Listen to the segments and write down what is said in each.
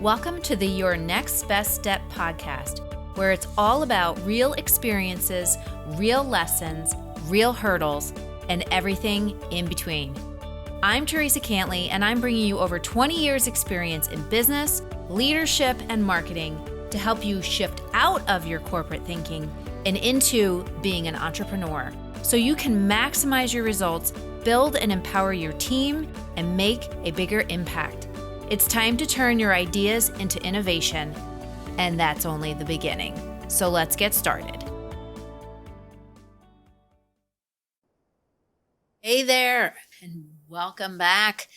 Welcome to the Your Next Best Step podcast, where it's all about real experiences, real lessons, real hurdles, and everything in between. I'm Theresa Cantley, and I'm bringing you over 20 years experience in business, leadership, and marketing to help you shift out of your corporate thinking and into being an entrepreneur so you can maximize your results, build and empower your team, and make a bigger impact. It's time to turn your ideas into innovation, and that's only the beginning. So let's get started. Hey there, and welcome back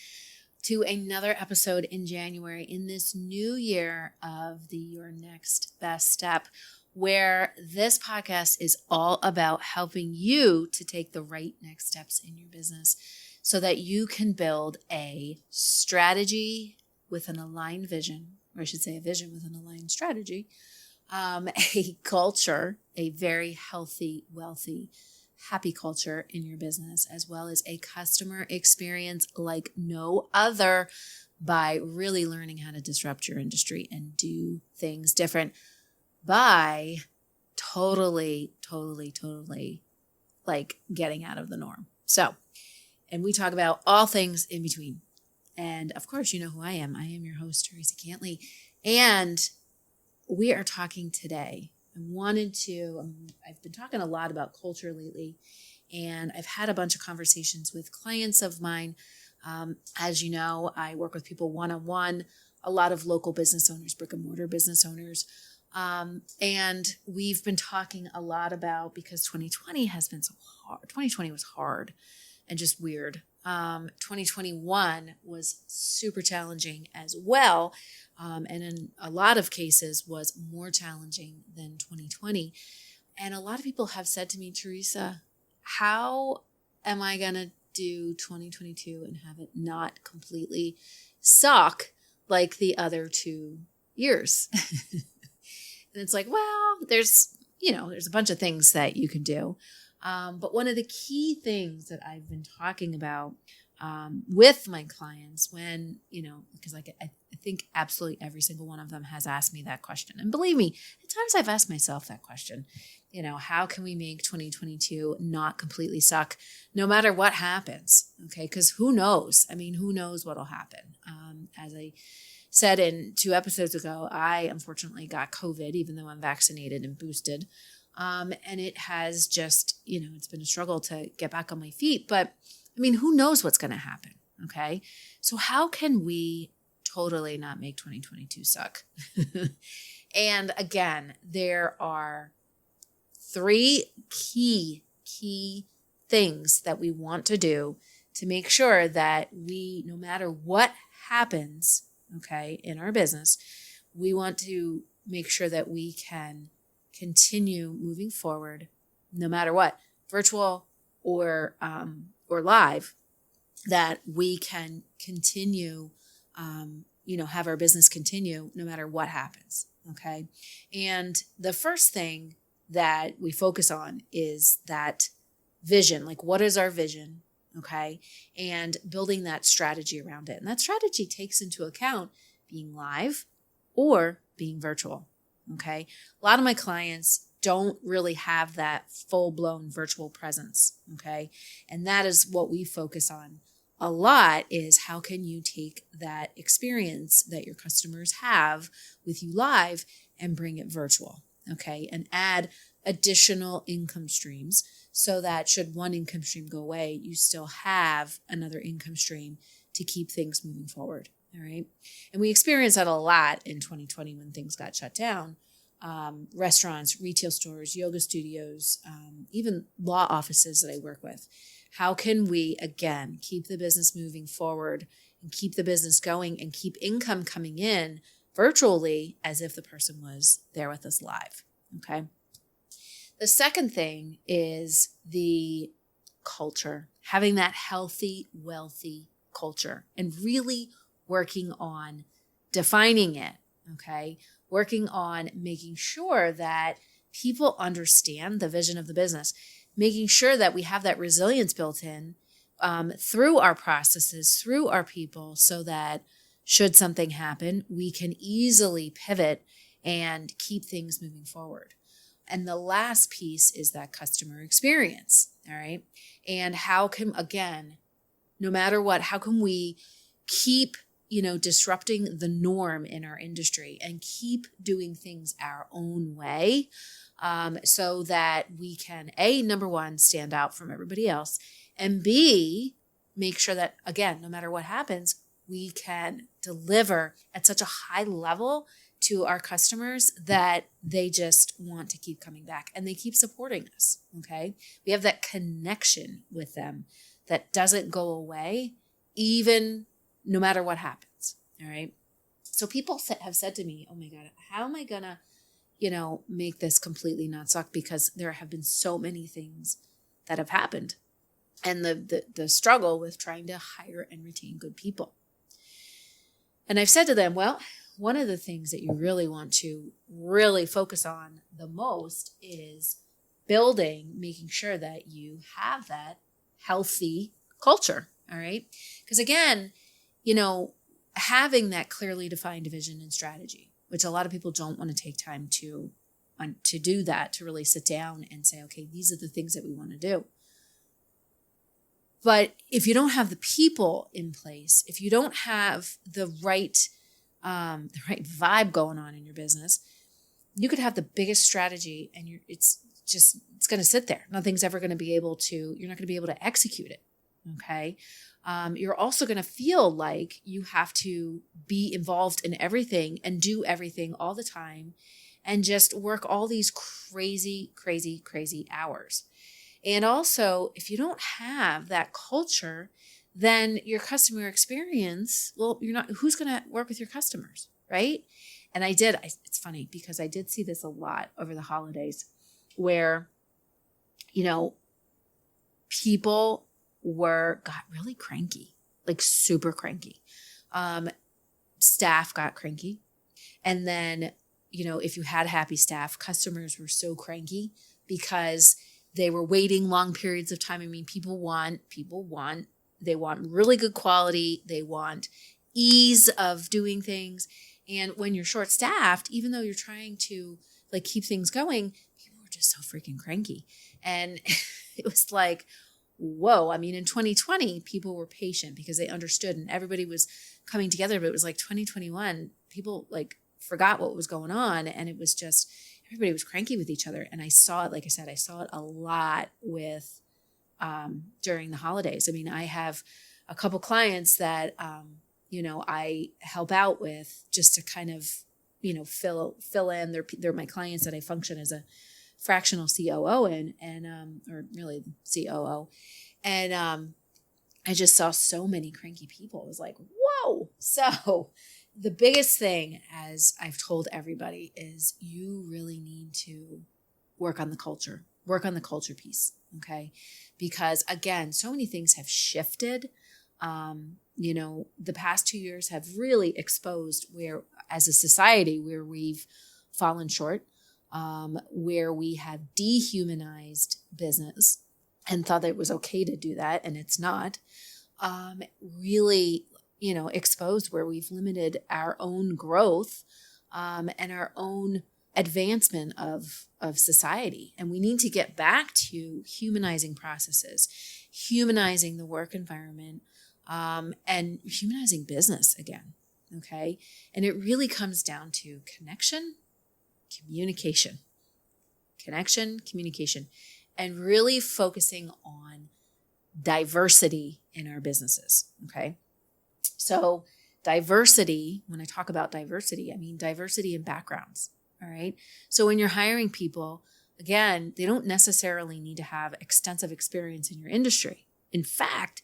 to another episode in January in this new year of the Your Next Best Step, where this podcast is all about helping you to take the right next steps in your business so that you can build a strategy with an aligned vision, or I should say a vision with an aligned strategy, a culture, a very healthy, wealthy, happy culture in your business, as well as a customer experience like no other by really learning how to disrupt your industry and do things different by totally like getting out of the norm. So, and we talk about all things in between. And of course, you know who I am. I am your host, Theresa Cantley. And we are talking today. I've been talking a lot about culture lately, and I've had a bunch of conversations with clients of mine. As you know, I work with people one-on-one, a lot of local business owners, brick and mortar business owners. And we've been talking a lot about, because 2020 has been so hard. 2020 was hard and just weird. 2021 was super challenging as well. And in a lot of cases was more challenging than 2020. And a lot of people have said to me, Theresa, how am I going to do 2022 and have it not completely suck like the other 2 years? And it's like, well, there's a bunch of things that you can do. But one of the key things that I've been talking about with my clients because I think absolutely every single one of them has asked me that question. And believe me, at times I've asked myself that question, how can we make 2022 not completely suck no matter what happens? Okay. Because who knows? Who knows what'll happen? As I said in 2 episodes ago, I unfortunately got COVID, even though I'm vaccinated and boosted. And it has just, it's been a struggle to get back on my feet, but who knows what's going to happen? Okay. So how can we totally not make 2022 suck? And again, there are 3 key things that we want to do to make sure that we, no matter what happens, okay, in our business, we want to make sure that we can continue moving forward, no matter what, virtual or live, that we can continue, have our business continue no matter what happens. Okay. And the first thing that we focus on is that vision. Like, what is our vision? Okay. And building that strategy around it. And that strategy takes into account being live or being virtual. Okay. A lot of my clients don't really have that full-blown virtual presence. Okay. And that is what we focus on a lot, is how can you take that experience that your customers have with you live and bring it virtual. Okay. And add additional income streams so that should one income stream go away, you still have another income stream to keep things moving forward. All right. And we experienced that a lot in 2020 when things got shut down. Restaurants, retail stores, yoga studios, even law offices that I work with. How can we, again, keep the business moving forward and keep the business going and keep income coming in virtually as if the person was there with us live? Okay. The second thing is the culture, having that healthy, wealthy culture and really working on defining it, okay? Working on making sure that people understand the vision of the business, making sure that we have that resilience built in through our processes, through our people, so that should something happen, we can easily pivot and keep things moving forward. And the last piece is that customer experience. All right. And how can, again, no matter what, how can we keep, disrupting the norm in our industry and keep doing things our own way, so that we can, A, number one, stand out from everybody else, and B, make sure that, again, no matter what happens, we can deliver at such a high level to our customers that they just want to keep coming back and they keep supporting us. Okay. We have that connection with them that doesn't go away, even no matter what happens. All right. So people have said to me, oh my God, how am I going to, make this completely not suck? Because there have been so many things that have happened, and the struggle with trying to hire and retain good people. And I've said to them, well, one of the things that you really want to really focus on the most is making sure that you have that healthy culture. All right. Because again, having that clearly defined vision and strategy, which a lot of people don't want to take time to do that, to really sit down and say, okay, these are the things that we want to do. But if you don't have the people in place, if you don't have the right vibe going on in your business, you could have the biggest strategy and it's going to sit there. Nothing's ever going to be able to, you're not going to be able to execute it. Okay. You're also going to feel like you have to be involved in everything and do everything all the time and just work all these crazy, crazy, crazy hours. And also, if you don't have that culture, then your customer experience, well, who's going to work with your customers, right? And it's funny because I did see this a lot over the holidays where, people got really cranky, like super cranky. Staff got cranky. And then, if you had happy staff, customers were so cranky because they were waiting long periods of time. I mean, they want really good quality. They want ease of doing things. And when you're short staffed, even though you're trying to keep things going, people were just so freaking cranky. And it was like, whoa. I mean, in 2020, people were patient because they understood and everybody was coming together. But it was like 2021, people forgot what was going on. And it was just, everybody was cranky with each other. And I saw it, like I said, I saw it a lot with, during the holidays. I mean, I have a couple clients that, I help out with just to kind of, fill in. They're my clients that I function as a fractional COO or really COO. And, I just saw so many cranky people. It was like, whoa. So the biggest thing, as I've told everybody, is you really need to work on the culture piece. Okay. Because again, so many things have shifted. The past 2 years have really exposed where, as a society, where we've fallen short, where we have dehumanized business and thought that it was okay to do that. And it's not, really, exposed where we've limited our own growth, and our own advancement of society. And we need to get back to humanizing processes, humanizing the work environment, and humanizing business again. Okay. And it really comes down to connection, communication, and really focusing on diversity in our businesses. Okay. So diversity, when I talk about diversity, I mean diversity in backgrounds. All right. So when you're hiring people, again, they don't necessarily need to have extensive experience in your industry. In fact,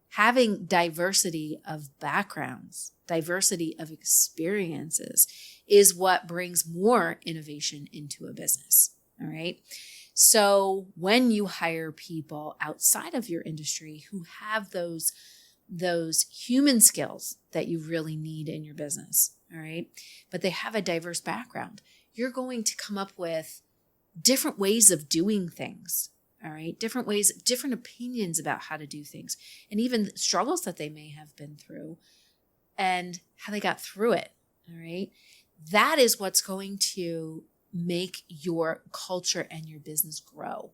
having diversity of backgrounds, diversity of experiences is what brings more innovation into a business. All right. So when you hire people outside of your industry who have those human skills that you really need in your business, all right, but they have a diverse background, you're going to come up with different ways of doing things, all right, different opinions about how to do things, and even struggles that they may have been through and how they got through it. All right. That is what's going to make your culture and your business grow.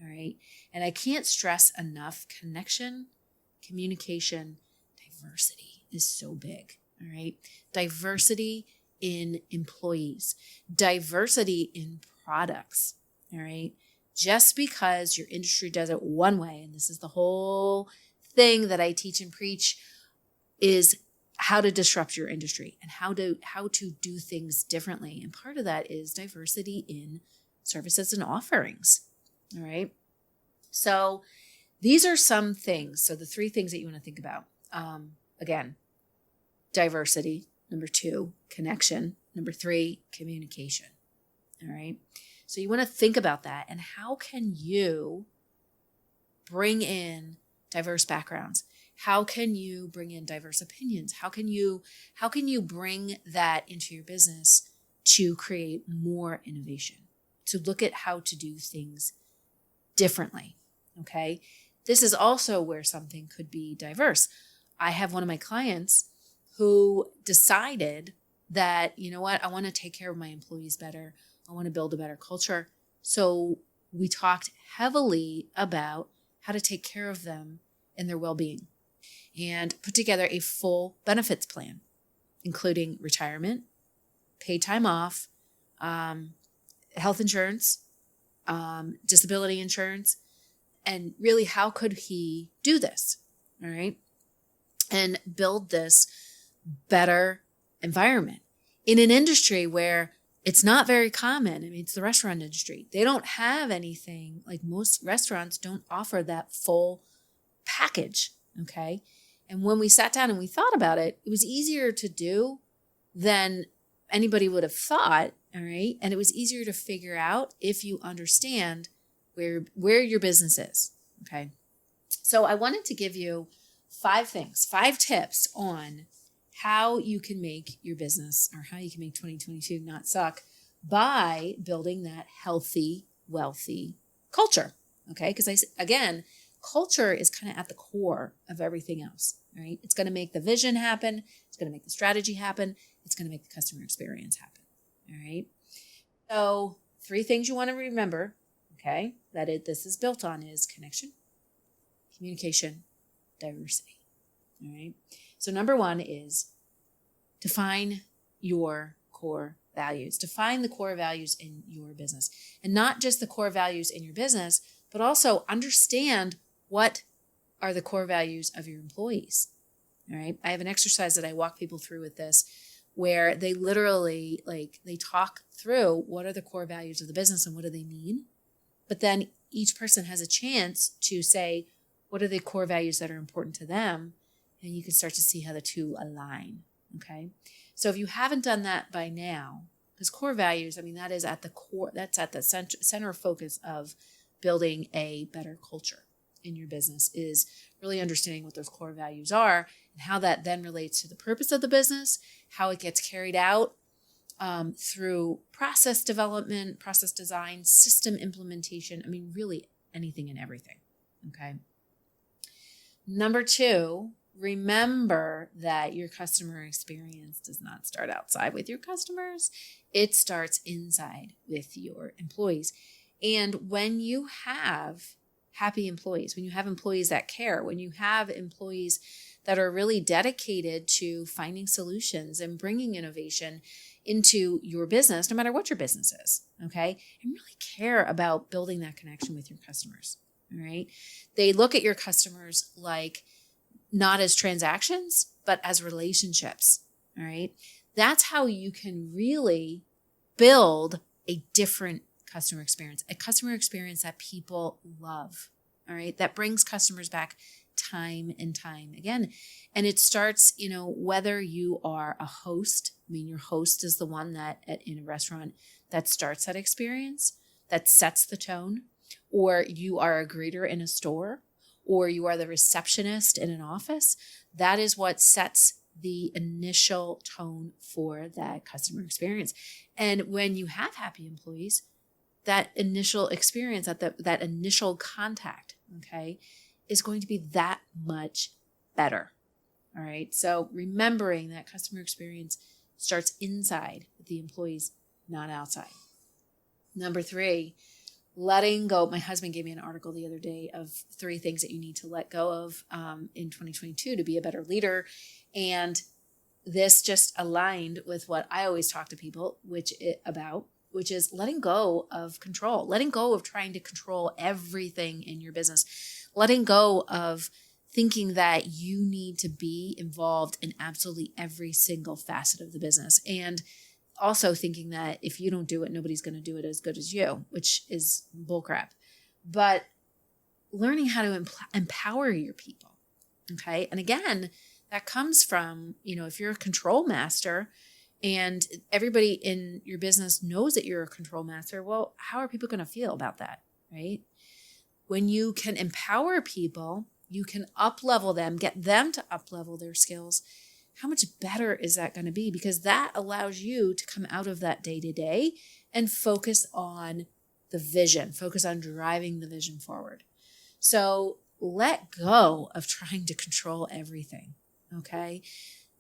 All right. And I can't stress enough, connection, communication, diversity is so big. All right. Diversity in employees, diversity in products. All right. Just because your industry does it one way, and this is the whole thing that I teach and preach, is how to disrupt your industry and how to do things differently. And part of that is diversity in services and offerings. All right. So these are some things. So the 3 things that you want to think about. Again, diversity. Number 2, connection. Number 3, communication. All right. So you want to think about that. And how can you bring in diverse backgrounds? How can you bring in diverse opinions? How can you bring that into your business to create more innovation, to look at how to do things differently? Okay. This is also where something could be diverse. I have one of my clients who decided that, you know what, I want to take care of my employees better. I want to build a better culture. So we talked heavily about how to take care of them and their well-being, and put together a full benefits plan, including retirement, paid time off, health insurance, disability insurance, and really how could he do this, all right, and build this better environment in an industry where it's not very common. I mean, it's the restaurant industry. They don't have anything, like most restaurants don't offer that full package, okay? And when we sat down and we thought about it, it was easier to do than anybody would have thought, all right? And it was easier to figure out if you understand where your business is, okay? So I wanted to give you 5 things, 5 tips on how you can make your business, or how you can make 2022 not suck, by building that healthy, wealthy culture, okay? Because again, culture is kind of at the core of everything else, right? It's going to make the vision happen. It's going to make the strategy happen. It's going to make the customer experience happen, all right? So 3 things you want to remember, okay, this is built on is connection, communication, diversity, all right? So number 1 is define your core values. Define the core values in your business. And not just the core values in your business, but also understand what are the core values of your employees. All right. I have an exercise that I walk people through with this, where they literally they talk through what are the core values of the business and what do they mean. But then each person has a chance to say, what are the core values that are important to them? And you can start to see how the 2 align. Okay. So if you haven't done that by now, because core values, I mean, that is at the core, that's at the center of focus of building a better culture in your business, is really understanding what those core values are and how that then relates to the purpose of the business, how it gets carried out through process development, process design, system implementation. I mean, really anything and everything. Okay. Number 2, remember that your customer experience does not start outside with your customers. It starts inside with your employees. And when you have happy employees, when you have employees that care, when you have employees that are really dedicated to finding solutions and bringing innovation into your business, no matter what your business is, okay, and really care about building that connection with your customers, all right? They look at your customers like not as transactions, but as relationships, all right? That's how you can really build a different customer experience, a customer experience that people love, all right? That brings customers back time and time again. And it starts, whether you are a host, I mean, your host is the one that in a restaurant that starts that experience, that sets the tone, or you are a greeter in a store, or you are the receptionist in an office. That is what sets the initial tone for that customer experience. And when you have happy employees, that initial experience, that initial contact, okay, is going to be that much better. All right. So remembering that customer experience starts inside with the employees, not outside. Number 3, letting go. My husband gave me an article the other day of 3 things that you need to let go of in 2022 to be a better leader. And this just aligned with what I always talk to people, which is letting go of control, letting go of trying to control everything in your business, letting go of thinking that you need to be involved in absolutely every single facet of the business. And also thinking that if you don't do it, nobody's going to do it as good as you, which is bullcrap. But learning how to empower your people. Okay. And again, that comes from, if you're a control master and everybody in your business knows that you're a control master, well, how are people going to feel about that? Right? When you can empower people, you can up-level them, get them to up-level their skills. How much better is that going to be? Because that allows you to come out of that day-to-day and focus on the vision, focus on driving the vision forward. So let go of trying to control everything, okay?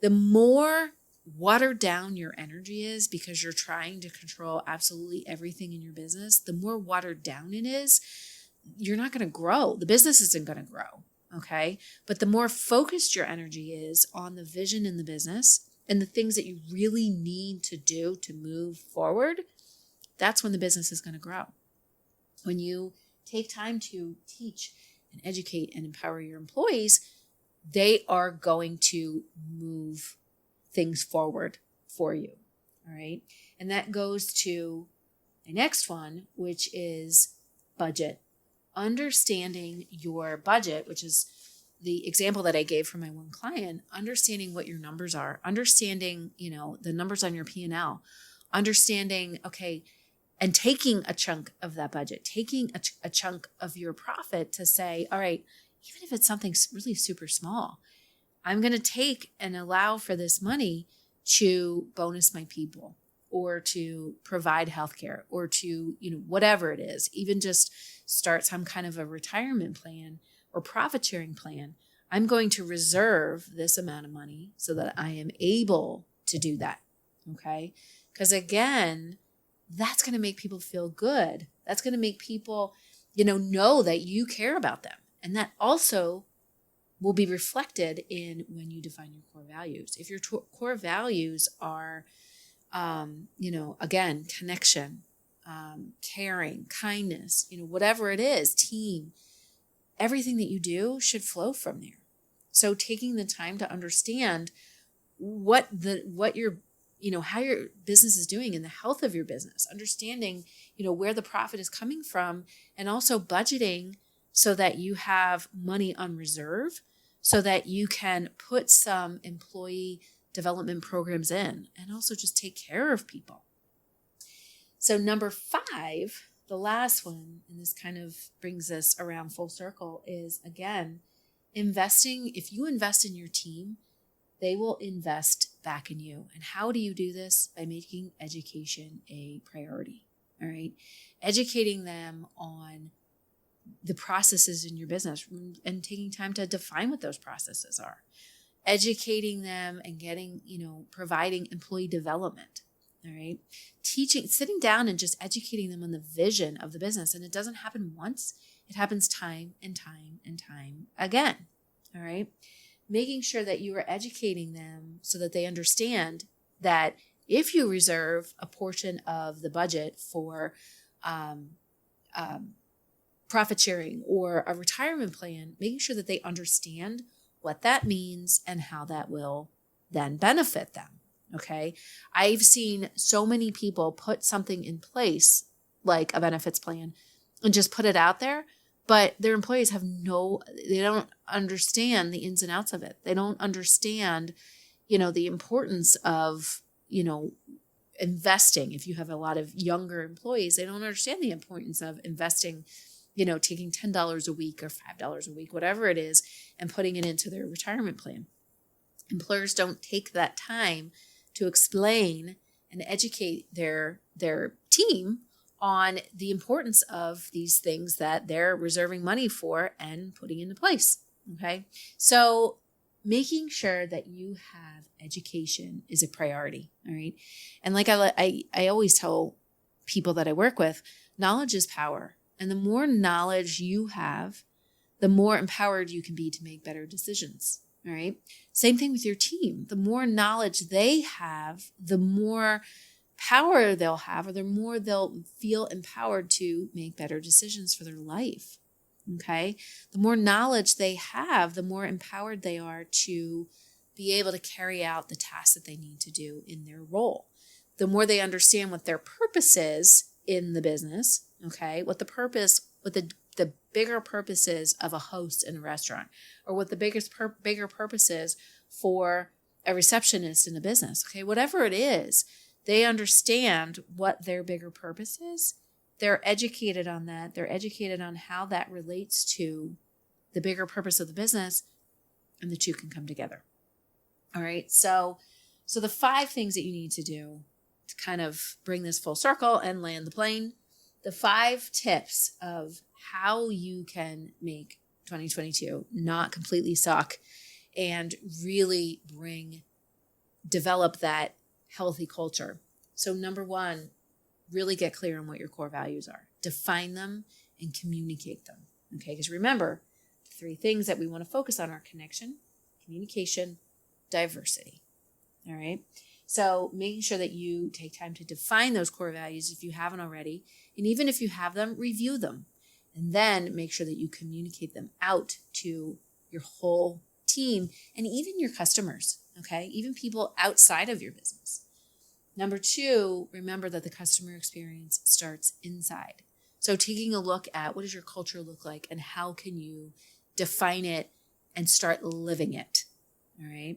The more watered down your energy is because you're trying to control absolutely everything in your business, the more watered down it is, you're not going to grow. The business isn't going to grow. Okay. But the more focused your energy is on the vision in the business and the things that you really need to do to move forward, that's when the business is going to grow. When you take time to teach and educate and empower your employees, they are going to move things forward for you. All right. And that goes to my next one, which is budget. Understanding your budget, which is the example that I gave for my one client, understanding what your numbers are, understanding, the numbers on your P&L, understanding, okay, and taking a chunk of that budget, taking a chunk of your profit to say, all right, even if it's something really super small, I'm going to take and allow for this money to bonus my people or to provide healthcare or to, whatever it is, even just start some kind of a retirement plan or profit sharing plan. I'm going to reserve this amount of money so that I am able to do that. Okay. Because again, that's going to make people feel good. That's going to make people, know that you care about them. And that also will be reflected in when you define your core values. If your core values are, again, connection, caring, kindness, whatever it is, team, everything that you do should flow from there. So taking the time to understand what your, how your business is doing and the health of your business, understanding, where the profit is coming from, and also budgeting so that you have money on reserve so that you can put some employee development programs in and also just take care of people. So number 5, the last one, and this kind of brings us around full circle, is again, investing. If you invest in your team, they will invest back in you. And how do you do this? By making education a priority. All right. Educating them on the processes in your business and taking time to define what those processes are. Educating them and getting, providing employee development. All right. Sitting down and just educating them on the vision of the business. And it doesn't happen once. It happens time and time and time again. All right. Making sure that you are educating them so that they understand that if you reserve a portion of the budget for profit sharing or a retirement plan, making sure that they understand what that means and how that will then benefit them. Okay. I've seen so many people put something in place like a benefits plan and just put it out there, but their employees they don't understand the ins and outs of it. They don't understand, the importance of, investing. If you have a lot of younger employees, they don't understand the importance of investing, taking $10 a week or $5 a week, whatever it is, and putting it into their retirement plan. Employers don't take that time to explain and educate their team on the importance of these things that they're reserving money for and putting into place. Okay. So making sure that you have education is a priority. All right. And like I always tell people that I work with, knowledge is power. And the more knowledge you have, the more empowered you can be to make better decisions. All right. Same thing with your team. The more knowledge they have, the more power they'll have, or the more they'll feel empowered to make better decisions for their life. Okay. The more knowledge they have, the more empowered they are to be able to carry out the tasks that they need to do in their role. The more they understand what their purpose is in the business, okay, what the bigger purpose is of a host in a restaurant, or what the bigger purpose is for a receptionist in a business, okay, whatever it is, they understand what their bigger purpose is. They're educated on that. They're educated on how that relates to the bigger purpose of the business, and the two can come together. All right. So the 5 things that you need to do to kind of bring this full circle and land the plane, the 5 tips of how you can make 2022 not completely suck and really develop that healthy culture. So number 1, really get clear on what your core values are. Define them and communicate them. Okay, because remember, the 3 things that we want to focus on are connection, communication, diversity. All right. So making sure that you take time to define those core values if you haven't already. And even if you have them, review them. And then make sure that you communicate them out to your whole team and even your customers. Okay. Even people outside of your business. Number 2, remember that the customer experience starts inside. So taking a look at what does your culture look like and how can you define it and start living it. All right.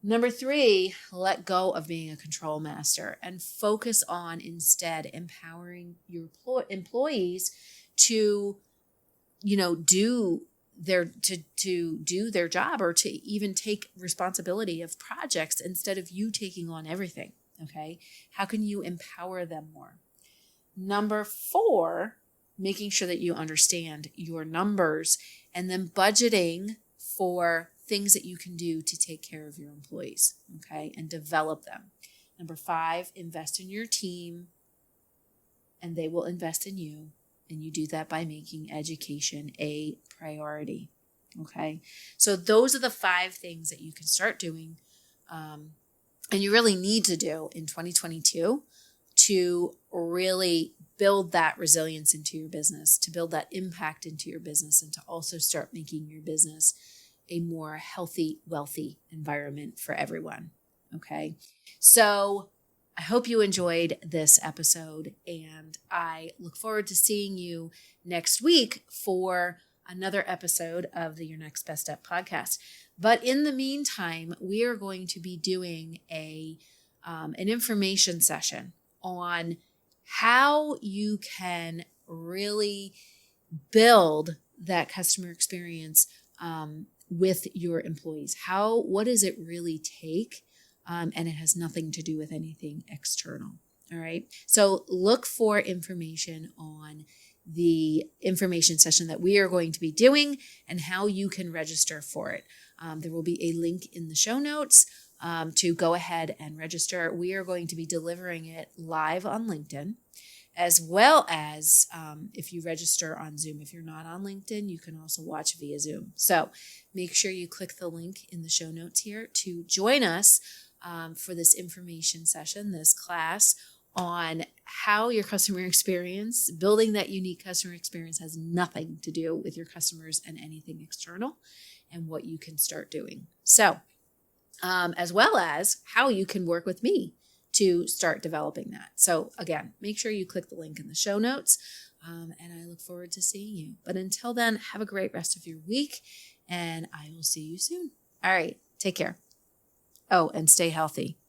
Number 3, let go of being a control master and focus on instead empowering your employees to, do their job, or to even take responsibility of projects instead of you taking on everything. Okay. How can you empower them more? Number 4, making sure that you understand your numbers and then budgeting for things that you can do to take care of your employees. Okay. And develop them. Number 5, invest in your team and they will invest in you. And you do that by making education a priority. Okay. So those are the 5 things that you can start doing. And you really need to do in 2022 to really build that resilience into your business, to build that impact into your business, and to also start making your business a more healthy, wealthy environment for everyone. Okay. So I hope you enjoyed this episode, and I look forward to seeing you next week for another episode of the Your Next Best Step podcast. But in the meantime, we are going to be doing an information session on how you can really build that customer experience with your employees. What does it really take? And it has nothing to do with anything external. All right. So look for information on the information session that we are going to be doing and how you can register for it. There will be a link in the show notes to go ahead and register. We are going to be delivering it live on LinkedIn, as well as if you register on Zoom. If you're not on LinkedIn, you can also watch via Zoom. So make sure you click the link in the show notes here to join us for this information session, this class on how your customer experience, building that unique customer experience, has nothing to do with your customers and anything external, and what you can start doing. So, as well as how you can work with me to start developing that. So again, make sure you click the link in the show notes, and I look forward to seeing you. But until then, have a great rest of your week, and I will see you soon. All right, take care. Oh, and stay healthy.